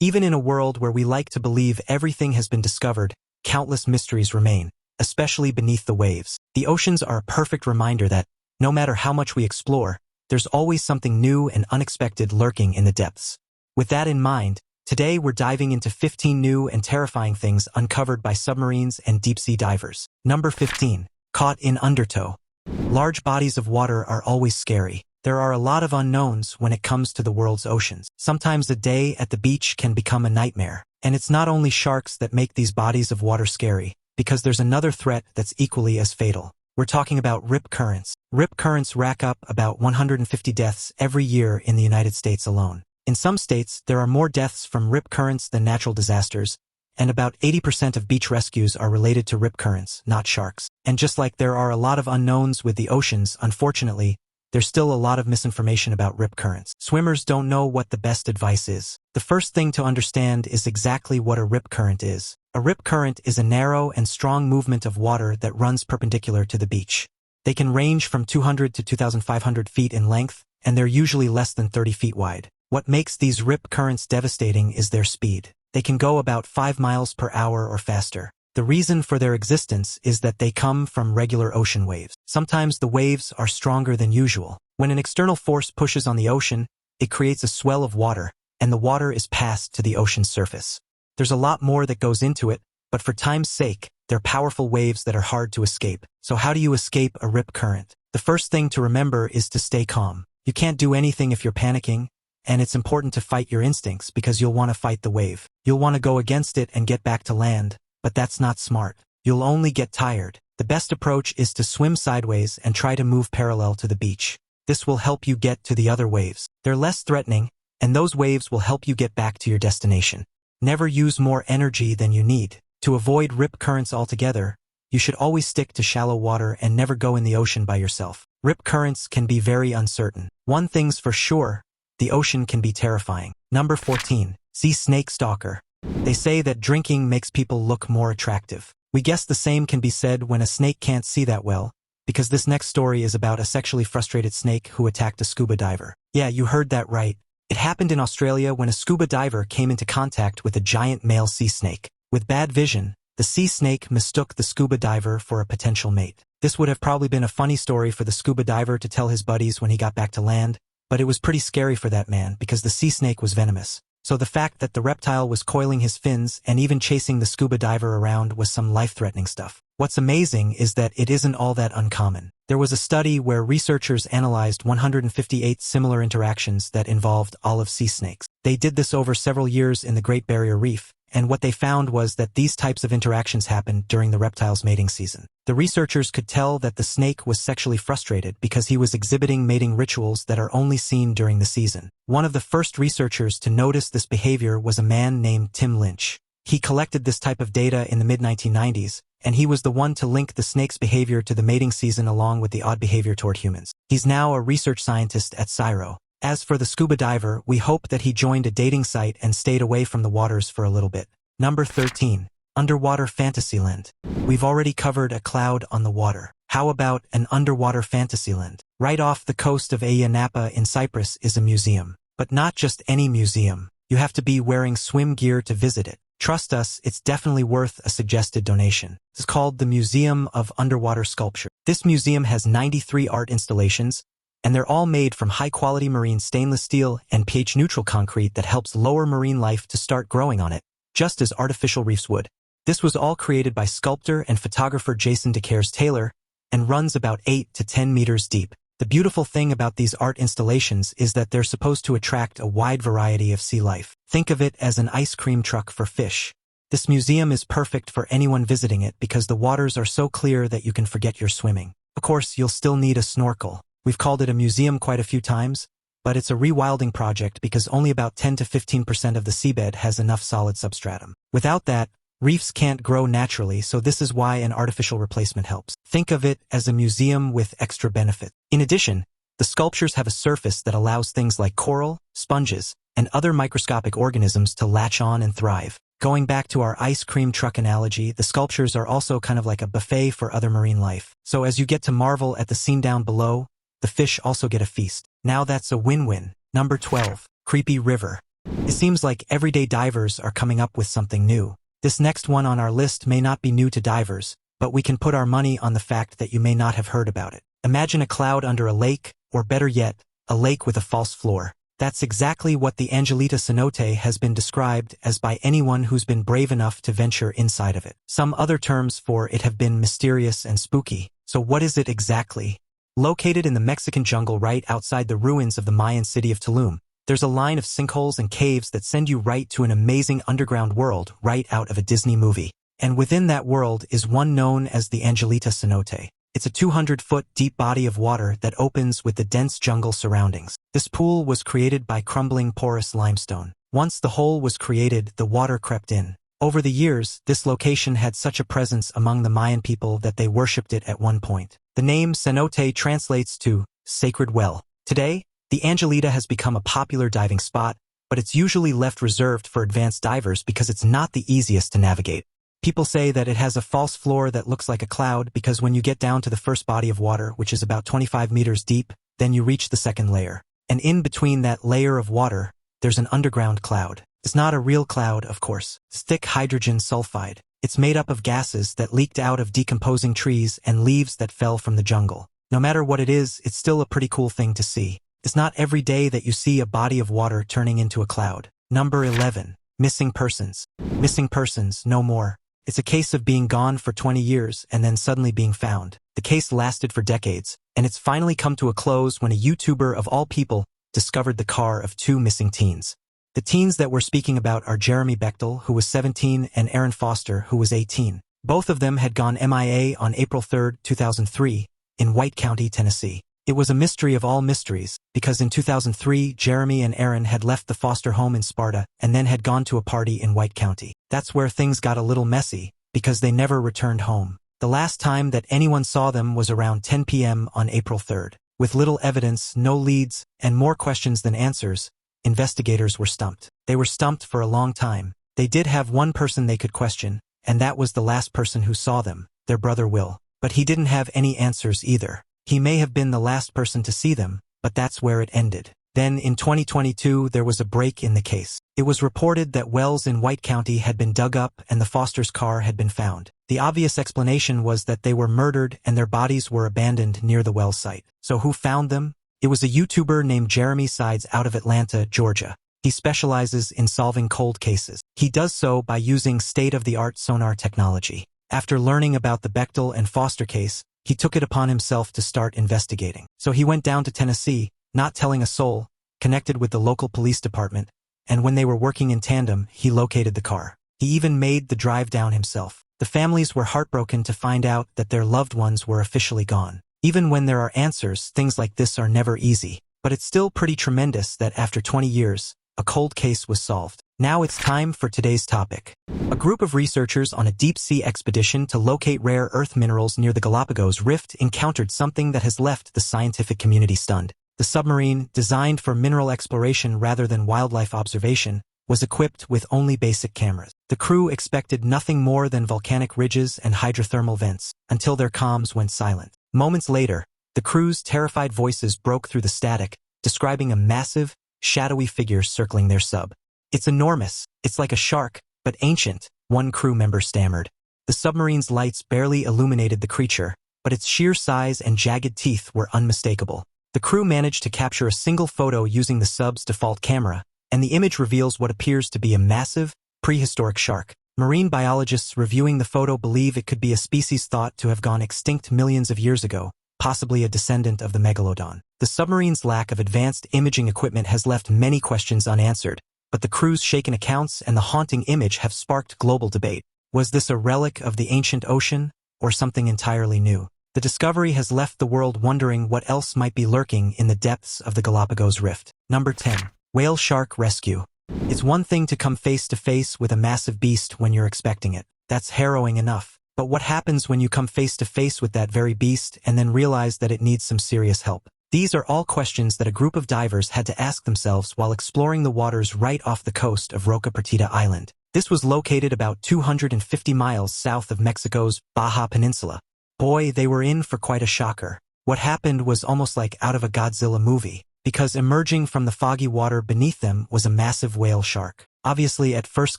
Even in a world where we like to believe everything has been discovered, countless mysteries remain, especially beneath the waves. The oceans are a perfect reminder that, no matter how much we explore, there's always something new and unexpected lurking in the depths. With that in mind, today we're diving into 15 new and terrifying things uncovered by submarines and deep-sea divers. Number 15. Caught in undertow. Large bodies of water are always scary. There are a lot of unknowns when it comes to the world's oceans. Sometimes a day at the beach can become a nightmare. And it's not only sharks that make these bodies of water scary, because there's another threat that's equally as fatal. We're talking about rip currents. Rip currents rack up about 150 deaths every year in the United States alone. In some states, there are more deaths from rip currents than natural disasters, and about 80% of beach rescues are related to rip currents, not sharks. And just like there are a lot of unknowns with the oceans, unfortunately, there's still a lot of misinformation about rip currents. Swimmers don't know what the best advice is. The first thing to understand is exactly what a rip current is. A rip current is a narrow and strong movement of water that runs perpendicular to the beach. They can range from 200 to 2,500 feet in length, and they're usually less than 30 feet wide. What makes these rip currents devastating is their speed. They can go about 5 miles per hour or faster. The reason for their existence is that they come from regular ocean waves. Sometimes the waves are stronger than usual. When an external force pushes on the ocean, it creates a swell of water, and the water is passed to the ocean's surface. There's a lot more that goes into it, but for time's sake, they're powerful waves that are hard to escape. So how do you escape a rip current? The first thing to remember is to stay calm. You can't do anything if you're panicking, and it's important to fight your instincts because you'll want to fight the wave. You'll want to go against it and get back to land, but that's not smart. You'll only get tired. The best approach is to swim sideways and try to move parallel to the beach. This will help you get to the other waves. They're less threatening, and those waves will help you get back to your destination. Never use more energy than you need. To avoid rip currents altogether, you should always stick to shallow water and never go in the ocean by yourself. Rip currents can be very uncertain. One thing's for sure, the ocean can be terrifying. Number 14. Sea snake stalker. They say that drinking makes people look more attractive. We guess the same can be said when a snake can't see that well, because this next story is about a sexually frustrated snake who attacked a scuba diver. Yeah, you heard that right. It happened in Australia when a scuba diver came into contact with a giant male sea snake. With bad vision, the sea snake mistook the scuba diver for a potential mate. This would have probably been a funny story for the scuba diver to tell his buddies when he got back to land, but it was pretty scary for that man because the sea snake was venomous. So the fact that the reptile was coiling his fins and even chasing the scuba diver around was some life-threatening stuff. What's amazing is that it isn't all that uncommon. There was a study where researchers analyzed 158 similar interactions that involved olive sea snakes. They did this over several years in the Great Barrier Reef, and what they found was that these types of interactions happened during the reptile's mating season. The researchers could tell that the snake was sexually frustrated because he was exhibiting mating rituals that are only seen during the season. One of the first researchers to notice this behavior was a man named Tim Lynch. He collected this type of data in the mid-1990s, and he was the one to link the snake's behavior to the mating season along with the odd behavior toward humans. He's now a research scientist at CSIRO. As for the scuba diver, we hope that he joined a dating site and stayed away from the waters for a little bit. Number 13. Underwater Fantasyland. We've already covered a cloud on the water. How about an underwater Fantasyland? Right off the coast of Ayia Napa in Cyprus is a museum. But not just any museum. You have to be wearing swim gear to visit it. Trust us, it's definitely worth a suggested donation. It's called the Museum of Underwater Sculpture. This museum has 93 art installations, and they're all made from high-quality marine stainless steel and pH-neutral concrete that helps lower marine life to start growing on it, just as artificial reefs would. This was all created by sculptor and photographer Jason DeCaires Taylor and runs about 8 to 10 meters deep. The beautiful thing about these art installations is that they're supposed to attract a wide variety of sea life. Think of it as an ice cream truck for fish. This museum is perfect for anyone visiting it because the waters are so clear that you can forget you're swimming. Of course, you'll still need a snorkel. We've called it a museum quite a few times, but it's a rewilding project because only about 10 to 15% of the seabed has enough solid substratum. Without that, reefs can't grow naturally, so this is why an artificial replacement helps. Think of it as a museum with extra benefit. In addition, the sculptures have a surface that allows things like coral, sponges, and other microscopic organisms to latch on and thrive. Going back to our ice cream truck analogy, the sculptures are also kind of like a buffet for other marine life. So as you get to marvel at the scene down below, the fish also get a feast. Now that's a win-win. Number 12. Creepy River. It seems like everyday divers are coming up with something new. This next one on our list may not be new to divers, but we can put our money on the fact that you may not have heard about it. Imagine a cloud under a lake, or better yet, a lake with a false floor. That's exactly what the Angelita cenote has been described as by anyone who's been brave enough to venture inside of it. Some other terms for it have been mysterious and spooky. So what is it exactly? Located in the Mexican jungle right outside the ruins of the Mayan city of Tulum, there's a line of sinkholes and caves that send you right to an amazing underground world right out of a Disney movie. And within that world is one known as the Angelita cenote. It's a 200-foot deep body of water that opens with the dense jungle surroundings. This pool was created by crumbling porous limestone. Once the hole was created, the water crept in. Over the years, this location had such a presence among the Mayan people that they worshipped it at one point. The name cenote translates to sacred well. Today, the Angelita has become a popular diving spot, but it's usually left reserved for advanced divers because it's not the easiest to navigate. People say that it has a false floor that looks like a cloud because when you get down to the first body of water, which is about 25 meters deep, then you reach the second layer. And in between that layer of water, there's an underground cloud. It's not a real cloud, of course. It's thick hydrogen sulfide. It's made up of gases that leaked out of decomposing trees and leaves that fell from the jungle. No matter what it is, it's still a pretty cool thing to see. It's not every day that you see a body of water turning into a cloud. Number 11. Missing persons. Missing persons, no more. It's a case of being gone for 20 years and then suddenly being found. The case lasted for decades, and it's finally come to a close when a YouTuber of all people discovered the car of two missing teens. The teens that we're speaking about are Jeremy Bechtel, who was 17, and Aaron Foster, who was 18. Both of them had gone MIA on April 3, 2003, in White County, Tennessee. It was a mystery of all mysteries, because in 2003, Jeremy and Aaron had left the Foster home in Sparta and then had gone to a party in White County. That's where things got a little messy, because they never returned home. The last time that anyone saw them was around 10 p.m. on April 3rd. With little evidence, no leads, and more questions than answers, investigators were stumped. They were stumped for a long time. They did have one person they could question, and that was the last person who saw them, their brother Will. But he didn't have any answers either. He may have been the last person to see them, but that's where it ended. Then in 2022, there was a break in the case. It was reported that wells in White County had been dug up and the Foster's car had been found. The obvious explanation was that they were murdered and their bodies were abandoned near the well site. So who found them? It was a YouTuber named Jeremy Sides out of Atlanta, Georgia. He specializes in solving cold cases. He does so by using state-of-the-art sonar technology. After learning about the Bechtel and Foster case, he took it upon himself to start investigating. So he went down to Tennessee, not telling a soul, connected with the local police department, and when they were working in tandem, he located the car. He even made the drive down himself. The families were heartbroken to find out that their loved ones were officially gone. Even when there are answers, things like this are never easy. But it's still pretty tremendous that after 20 years, a cold case was solved. Now it's time for today's topic. A group of researchers on a deep-sea expedition to locate rare earth minerals near the Galapagos Rift encountered something that has left the scientific community stunned. The submarine, designed for mineral exploration rather than wildlife observation, was equipped with only basic cameras. The crew expected nothing more than volcanic ridges and hydrothermal vents, until their comms went silent. Moments later, the crew's terrified voices broke through the static, describing a massive, shadowy figure circling their sub. "It's enormous. It's like a shark, but ancient," one crew member stammered. The submarine's lights barely illuminated the creature, but its sheer size and jagged teeth were unmistakable. The crew managed to capture a single photo using the sub's default camera, and the image reveals what appears to be a massive, prehistoric shark. Marine biologists reviewing the photo believe it could be a species thought to have gone extinct millions of years ago, possibly a descendant of the megalodon. The submarine's lack of advanced imaging equipment has left many questions unanswered, but the crew's shaken accounts and the haunting image have sparked global debate. Was this a relic of the ancient ocean, or something entirely new? The discovery has left the world wondering what else might be lurking in the depths of the Galapagos Rift. Number 10. Whale shark rescue. It's one thing to come face to face with a massive beast when you're expecting it. That's harrowing enough. But what happens when you come face to face with that very beast and then realize that it needs some serious help? These are all questions that a group of divers had to ask themselves while exploring the waters right off the coast of Roca Partida Island. This was located about 250 miles south of Mexico's Baja Peninsula. Boy, they were in for quite a shocker. What happened was almost like out of a Godzilla movie, because emerging from the foggy water beneath them was a massive whale shark. Obviously, at first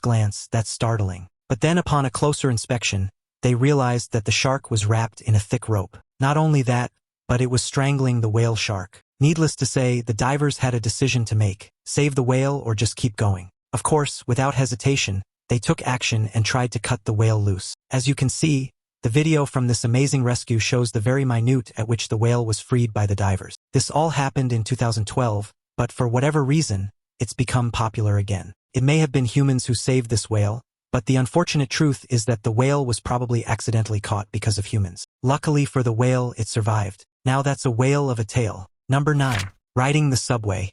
glance, that's startling. But then upon a closer inspection, they realized that the shark was wrapped in a thick rope. Not only that, but it was strangling the whale shark. Needless to say, the divers had a decision to make: save the whale or just keep going. Of course, without hesitation, they took action and tried to cut the whale loose. As you can see, the video from this amazing rescue shows the very minute at which the whale was freed by the divers. This all happened in 2012, but for whatever reason, it's become popular again. It may have been humans who saved this whale, but the unfortunate truth is that the whale was probably accidentally caught because of humans. Luckily for the whale, it survived. Now that's a whale of a tale. Number 9. Riding the subway.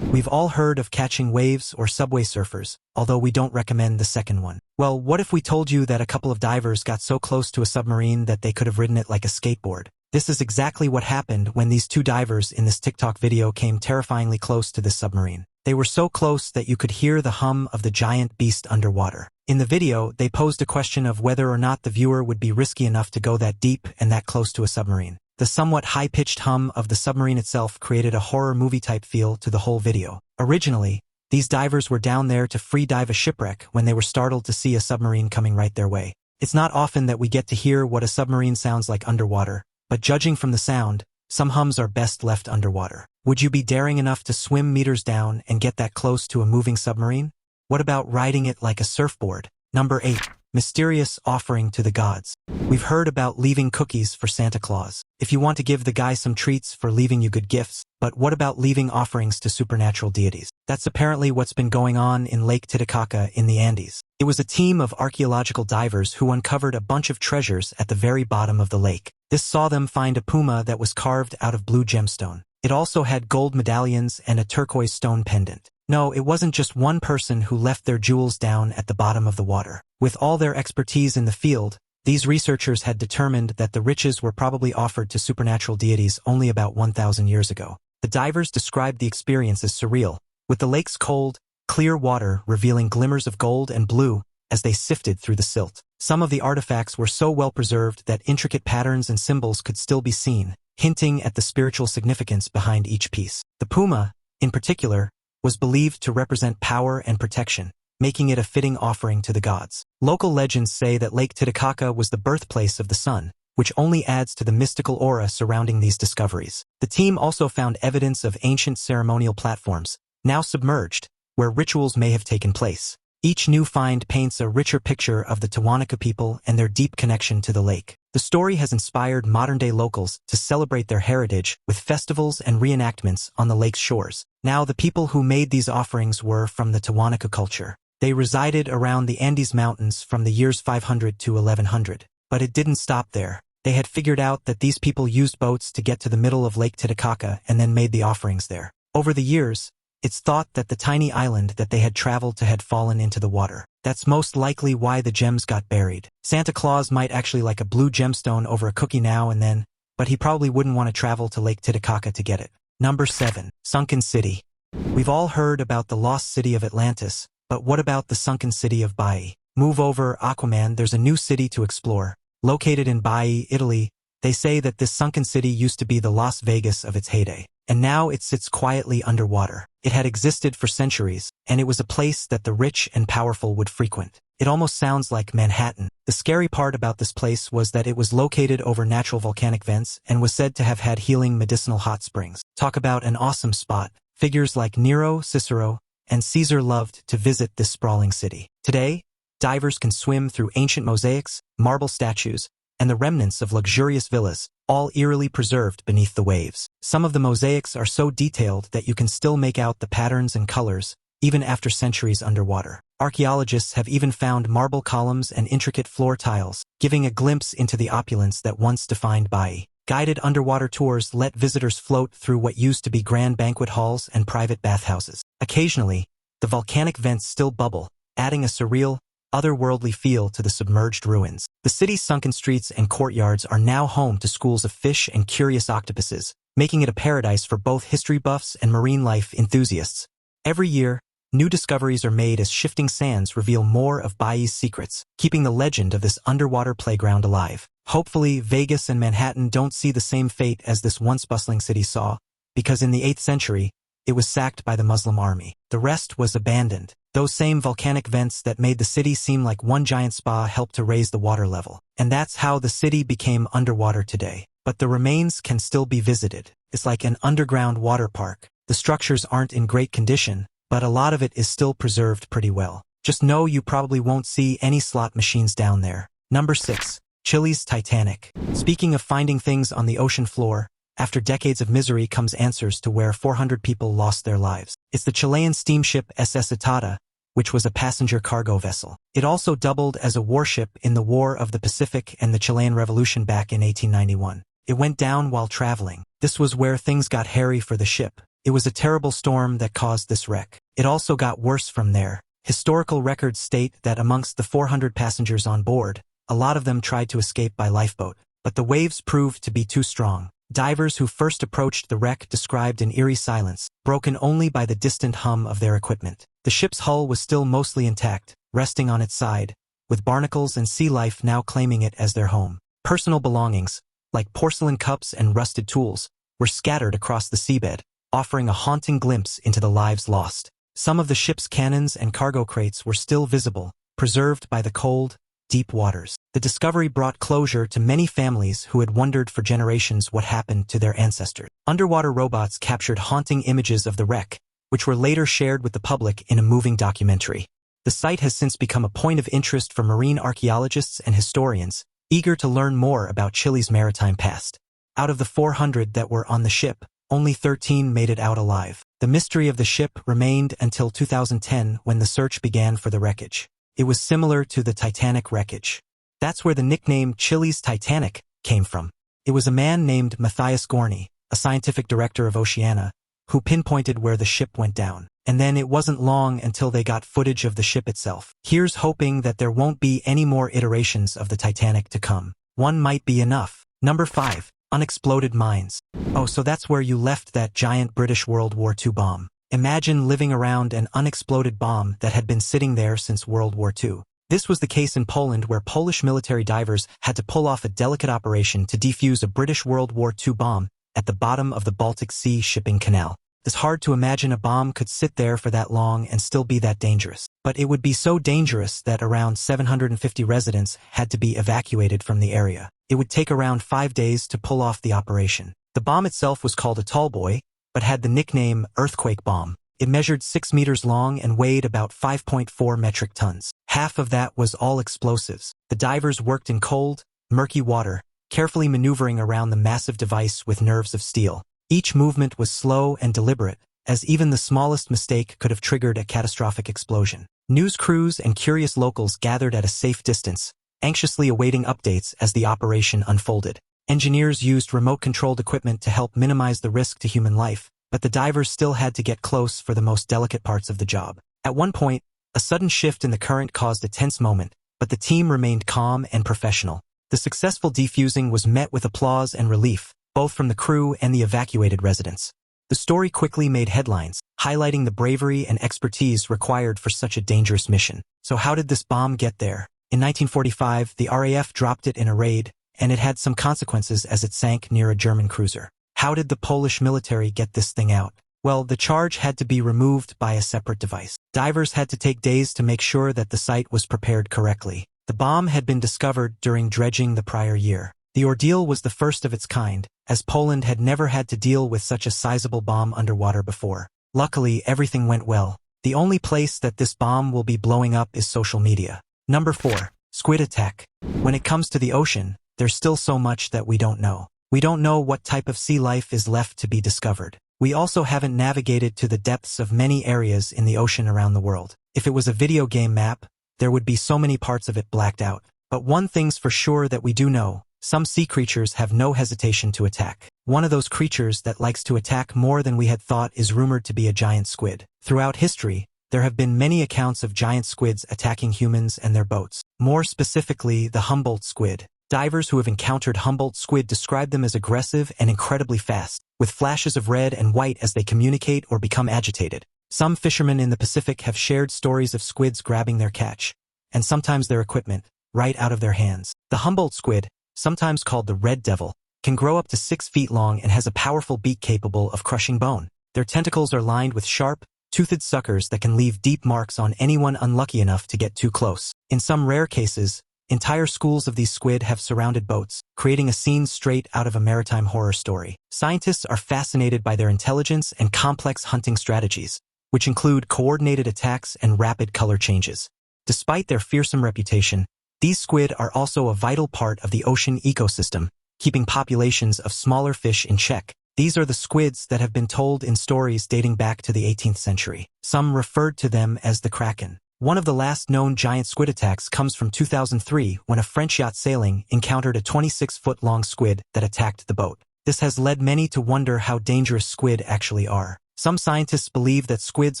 We've all heard of catching waves or subway surfers, although we don't recommend the second one. Well, what if we told you that a couple of divers got so close to a submarine that they could have ridden it like a skateboard? This is exactly what happened when these two divers in this TikTok video came terrifyingly close to this submarine. They were so close that you could hear the hum of the giant beast underwater. In the video, they posed a question of whether or not the viewer would be risky enough to go that deep and that close to a submarine. The somewhat high-pitched hum of the submarine itself created a horror movie-type feel to the whole video. Originally, these divers were down there to free-dive a shipwreck when they were startled to see a submarine coming right their way. It's not often that we get to hear what a submarine sounds like underwater, but judging from the sound, some hums are best left underwater. Would you be daring enough to swim meters down and get that close to a moving submarine? What about riding it like a surfboard? Number 8. Mysterious offering to the gods. We've heard about leaving cookies for Santa Claus. If you want to give the guy some treats for leaving you good gifts, but what about leaving offerings to supernatural deities? That's apparently what's been going on in Lake Titicaca in the Andes. It was a team of archaeological divers who uncovered a bunch of treasures at the very bottom of the lake. This saw them find a puma that was carved out of blue gemstone. It also had gold medallions and a turquoise stone pendant. No, it wasn't just one person who left their jewels down at the bottom of the water. With all their expertise in the field, these researchers had determined that the riches were probably offered to supernatural deities only about 1,000 years ago. The divers described the experience as surreal, with the lake's cold, clear water revealing glimmers of gold and blue as they sifted through the silt. Some of the artifacts were so well preserved that intricate patterns and symbols could still be seen, hinting at the spiritual significance behind each piece. The puma, in particular, was believed to represent power and protection, making it a fitting offering to the gods. Local legends say that Lake Titicaca was the birthplace of the sun, which only adds to the mystical aura surrounding these discoveries. The team also found evidence of ancient ceremonial platforms, now submerged, where rituals may have taken place. Each new find paints a richer picture of the Tiwanaku people and their deep connection to the lake. The story has inspired modern-day locals to celebrate their heritage with festivals and reenactments on the lake's shores. Now, the people who made these offerings were from the Tiwanaku culture. They resided around the Andes Mountains from the years 500 to 1100. But it didn't stop there. They had figured out that these people used boats to get to the middle of Lake Titicaca and then made the offerings there. Over the years, it's thought that the tiny island that they had traveled to had fallen into the water. That's most likely why the gems got buried. Santa Claus might actually like a blue gemstone over a cookie now and then, but he probably wouldn't want to travel to Lake Titicaca to get it. Number 7. Sunken City. We've all heard about the lost city of Atlantis, but what about the sunken city of Baiae? Move over, Aquaman, there's a new city to explore. Located in Baiae, Italy, they say that this sunken city used to be the Las Vegas of its heyday. And now it sits quietly underwater. It had existed for centuries, and it was a place that the rich and powerful would frequent. It almost sounds like Manhattan. The scary part about this place was that it was located over natural volcanic vents and was said to have had healing medicinal hot springs. Talk about an awesome spot. Figures like Nero, Cicero, and Caesar loved to visit this sprawling city. Today, divers can swim through ancient mosaics, marble statues, and the remnants of luxurious villas, all eerily preserved beneath the waves. Some of the mosaics are so detailed that you can still make out the patterns and colors, even after centuries underwater. Archaeologists have even found marble columns and intricate floor tiles, giving a glimpse into the opulence that once defined Baiae. Guided underwater tours let visitors float through what used to be grand banquet halls and private bathhouses. Occasionally, the volcanic vents still bubble, adding a surreal, otherworldly feel to the submerged ruins. The city's sunken streets and courtyards are now home to schools of fish and curious octopuses, making it a paradise for both history buffs and marine life enthusiasts. Every year, new discoveries are made as shifting sands reveal more of Baiae's secrets, keeping the legend of this underwater playground alive. Hopefully, Vegas and Manhattan don't see the same fate as this once bustling city saw, because in the 8th century, it was sacked by the Muslim army. The rest was abandoned. Those same volcanic vents that made the city seem like one giant spa helped to raise the water level. And that's how the city became underwater today. But the remains can still be visited. It's like an underground water park. The structures aren't in great condition, but a lot of it is still preserved pretty well. Just know you probably won't see any slot machines down there. Number 6. Chile's Titanic. Speaking of finding things on the ocean floor, after decades of misery comes answers to where 400 people lost their lives. It's the Chilean steamship SS Itata, which was a passenger cargo vessel. It also doubled as a warship in the War of the Pacific and the Chilean Revolution back in 1891. It went down while traveling. This was where things got hairy for the ship. It was a terrible storm that caused this wreck. It also got worse from there. Historical records state that amongst the 400 passengers on board, a lot of them tried to escape by lifeboat, but the waves proved to be too strong. Divers who first approached the wreck described an eerie silence, broken only by the distant hum of their equipment. The ship's hull was still mostly intact, resting on its side, with barnacles and sea life now claiming it as their home. Personal belongings, like porcelain cups and rusted tools, were scattered across the seabed, offering a haunting glimpse into the lives lost. Some of the ship's cannons and cargo crates were still visible, preserved by the cold, deep waters. The discovery brought closure to many families who had wondered for generations what happened to their ancestors. Underwater robots captured haunting images of the wreck, which were later shared with the public in a moving documentary. The site has since become a point of interest for marine archaeologists and historians, eager to learn more about Chile's maritime past. Out of the 400 that were on the ship, only 13 made it out alive. The mystery of the ship remained until 2010 when the search began for the wreckage. It was similar to the Titanic wreckage. That's where the nickname Chile's Titanic came from. It was a man named Matthias Gorni, a scientific director of Oceana, who pinpointed where the ship went down. And then it wasn't long until they got footage of the ship itself. Here's hoping that there won't be any more iterations of the Titanic to come. One might be enough. Number 5. Unexloded Mines. Oh, so that's where you left that giant British World War II bomb. Imagine living around an unexploded bomb that had been sitting there since World War II. This was the case in Poland, where Polish military divers had to pull off a delicate operation to defuse a British World War II bomb at the bottom of the Baltic Sea shipping canal. It's hard to imagine a bomb could sit there for that long and still be that dangerous. But it would be so dangerous that around 750 residents had to be evacuated from the area. It would take around 5 days to pull off the operation. The bomb itself was called a tallboy, but had the nickname earthquake bomb. It measured 6 meters long and weighed about 5.4 metric tons. Half of that was all explosives. The divers worked in cold, murky water, carefully maneuvering around the massive device with nerves of steel. Each movement was slow and deliberate, as even the smallest mistake could have triggered a catastrophic explosion. News crews and curious locals gathered at a safe distance, anxiously awaiting updates as the operation unfolded. Engineers used remote-controlled equipment to help minimize the risk to human life, but the divers still had to get close for the most delicate parts of the job. At one point, a sudden shift in the current caused a tense moment, but the team remained calm and professional. The successful defusing was met with applause and relief, both from the crew and the evacuated residents. The story quickly made headlines, highlighting the bravery and expertise required for such a dangerous mission. So how did this bomb get there? In 1945, the RAF dropped it in a raid, and it had some consequences as it sank near a German cruiser. How did the Polish military get this thing out? Well, the charge had to be removed by a separate device. Divers had to take days to make sure that the site was prepared correctly. The bomb had been discovered during dredging the prior year. The ordeal was the first of its kind, as Poland had never had to deal with such a sizable bomb underwater before. Luckily, everything went well. The only place that this bomb will be blowing up is social media. Number 4. Squid Attack. When it comes to the ocean, there's still so much that we don't know. We don't know what type of sea life is left to be discovered. We also haven't navigated to the depths of many areas in the ocean around the world. If it was a video game map, there would be so many parts of it blacked out. But one thing's for sure that we do know: some sea creatures have no hesitation to attack. One of those creatures that likes to attack more than we had thought is rumored to be a giant squid. Throughout history, there have been many accounts of giant squids attacking humans and their boats. More specifically, the Humboldt squid. Divers who have encountered Humboldt squid describe them as aggressive and incredibly fast, with flashes of red and white as they communicate or become agitated. Some fishermen in the Pacific have shared stories of squids grabbing their catch, and sometimes their equipment, right out of their hands. The Humboldt squid, sometimes called the red devil, can grow up to 6 feet long and has a powerful beak capable of crushing bone. Their tentacles are lined with sharp, toothed suckers that can leave deep marks on anyone unlucky enough to get too close. In some rare cases, entire schools of these squid have surrounded boats, creating a scene straight out of a maritime horror story. Scientists are fascinated by their intelligence and complex hunting strategies, which include coordinated attacks and rapid color changes. Despite their fearsome reputation, these squid are also a vital part of the ocean ecosystem, keeping populations of smaller fish in check. These are the squids that have been told in stories dating back to the 18th century. Some referred to them as the Kraken. One of the last known giant squid attacks comes from 2003 when a French yacht sailing encountered a 26-foot-long squid that attacked the boat. This has led many to wonder how dangerous squid actually are. Some scientists believe that squids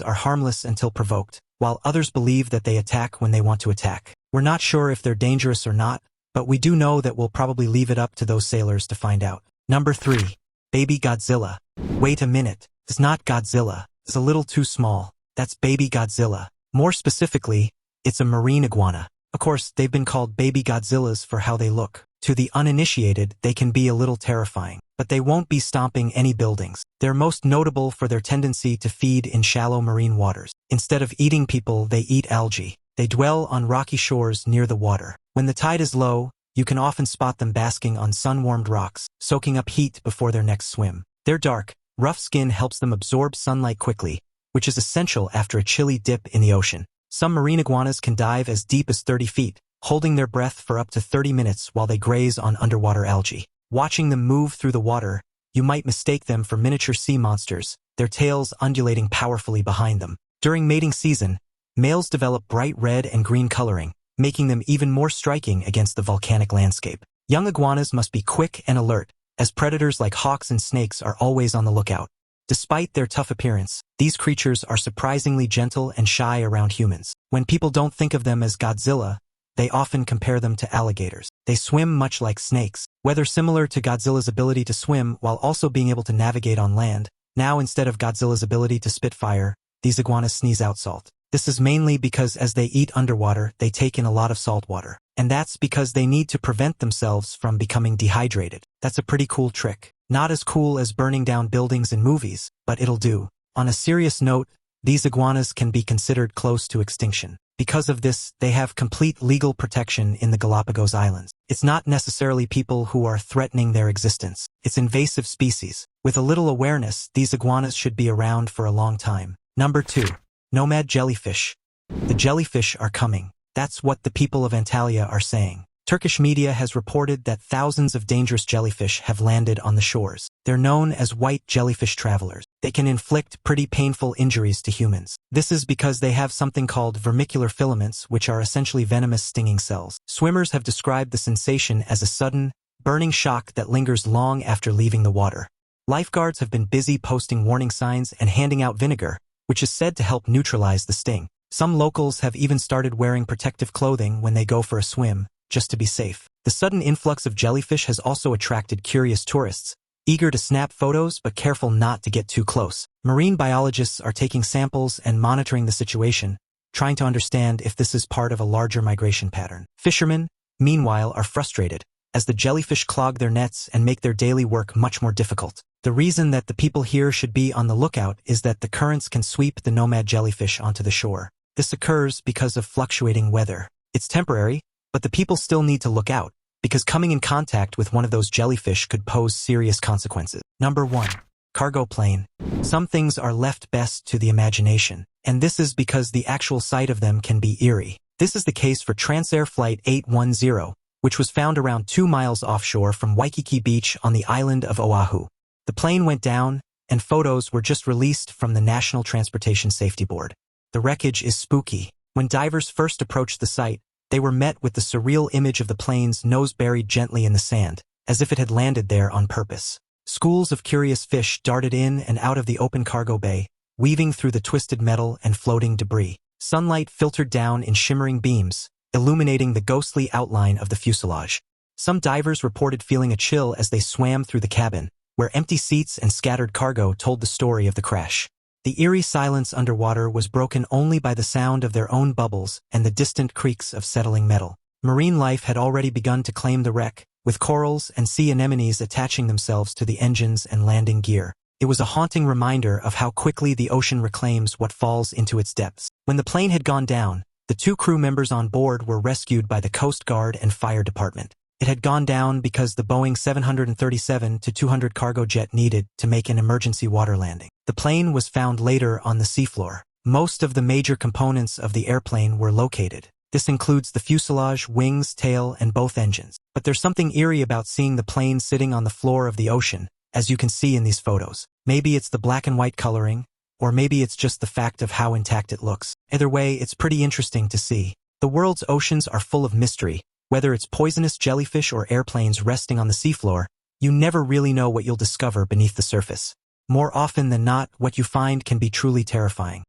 are harmless until provoked, while others believe that they attack when they want to attack. We're not sure if they're dangerous or not, but we do know that we'll probably leave it up to those sailors to find out. Number 3. Baby Godzilla. Wait a minute, it's not Godzilla. It's a little too small. That's Baby Godzilla. More specifically, it's a marine iguana. Of course, they've been called baby Godzillas for how they look. To the uninitiated, they can be a little terrifying, but they won't be stomping any buildings. They're most notable for their tendency to feed in shallow marine waters. Instead of eating people, they eat algae. They dwell on rocky shores near the water. When the tide is low, you can often spot them basking on sun-warmed rocks, soaking up heat before their next swim. Their dark, rough skin helps them absorb sunlight quickly, which is essential after a chilly dip in the ocean. Some marine iguanas can dive as deep as 30 feet, holding their breath for up to 30 minutes while they graze on underwater algae. Watching them move through the water, you might mistake them for miniature sea monsters, their tails undulating powerfully behind them. During mating season, males develop bright red and green coloring, making them even more striking against the volcanic landscape. Young iguanas must be quick and alert, as predators like hawks and snakes are always on the lookout. Despite their tough appearance, these creatures are surprisingly gentle and shy around humans. When people don't think of them as Godzilla, they often compare them to alligators. They swim much like snakes. Whether similar to Godzilla's ability to swim while also being able to navigate on land, now instead of Godzilla's ability to spit fire, these iguanas sneeze out salt. This is mainly because as they eat underwater, they take in a lot of salt water. And that's because they need to prevent themselves from becoming dehydrated. That's a pretty cool trick. Not as cool as burning down buildings in movies, but it'll do. On a serious note, these iguanas can be considered close to extinction. Because of this, they have complete legal protection in the Galapagos Islands. It's not necessarily people who are threatening their existence. It's invasive species. With a little awareness, these iguanas should be around for a long time. Number 2. Nomad Jellyfish. The jellyfish are coming. That's what the people of Antalya are saying. Turkish media has reported that thousands of dangerous jellyfish have landed on the shores. They're known as white jellyfish travelers. They can inflict pretty painful injuries to humans. This is because they have something called vermicular filaments, which are essentially venomous stinging cells. Swimmers have described the sensation as a sudden, burning shock that lingers long after leaving the water. Lifeguards have been busy posting warning signs and handing out vinegar, which is said to help neutralize the sting. Some locals have even started wearing protective clothing when they go for a swim, just to be safe. The sudden influx of jellyfish has also attracted curious tourists, eager to snap photos but careful not to get too close. Marine biologists are taking samples and monitoring the situation, trying to understand if this is part of a larger migration pattern. Fishermen, meanwhile, are frustrated, as the jellyfish clog their nets and make their daily work much more difficult. The reason that the people here should be on the lookout is that the currents can sweep the nomad jellyfish onto the shore. This occurs because of fluctuating weather. It's temporary, but the people still need to look out, because coming in contact with one of those jellyfish could pose serious consequences. Number 1. Cargo plane. Some things are left best to the imagination, and this is because the actual sight of them can be eerie. This is the case for Transair Flight 810, which was found around 2 miles offshore from Waikiki Beach on the island of Oahu. The plane went down, and photos were just released from the National Transportation Safety Board. The wreckage is spooky. When divers first approached the site, they were met with the surreal image of the plane's nose buried gently in the sand, as if it had landed there on purpose. Schools of curious fish darted in and out of the open cargo bay, weaving through the twisted metal and floating debris. Sunlight filtered down in shimmering beams, illuminating the ghostly outline of the fuselage. Some divers reported feeling a chill as they swam through the cabin, where empty seats and scattered cargo told the story of the crash. The eerie silence underwater was broken only by the sound of their own bubbles and the distant creaks of settling metal. Marine life had already begun to claim the wreck, with corals and sea anemones attaching themselves to the engines and landing gear. It was a haunting reminder of how quickly the ocean reclaims what falls into its depths. When the plane had gone down, the 2 crew members on board were rescued by the Coast Guard and fire department. It had gone down because the Boeing 737-200 cargo jet needed to make an emergency water landing. The plane was found later on the seafloor. Most of the major components of the airplane were located. This includes the fuselage, wings, tail, and both engines. But there's something eerie about seeing the plane sitting on the floor of the ocean, as you can see in these photos. Maybe it's the black and white coloring, or maybe it's just the fact of how intact it looks. Either way, it's pretty interesting to see. The world's oceans are full of mystery. Whether it's poisonous jellyfish or airplanes resting on the seafloor, you never really know what you'll discover beneath the surface. More often than not, what you find can be truly terrifying.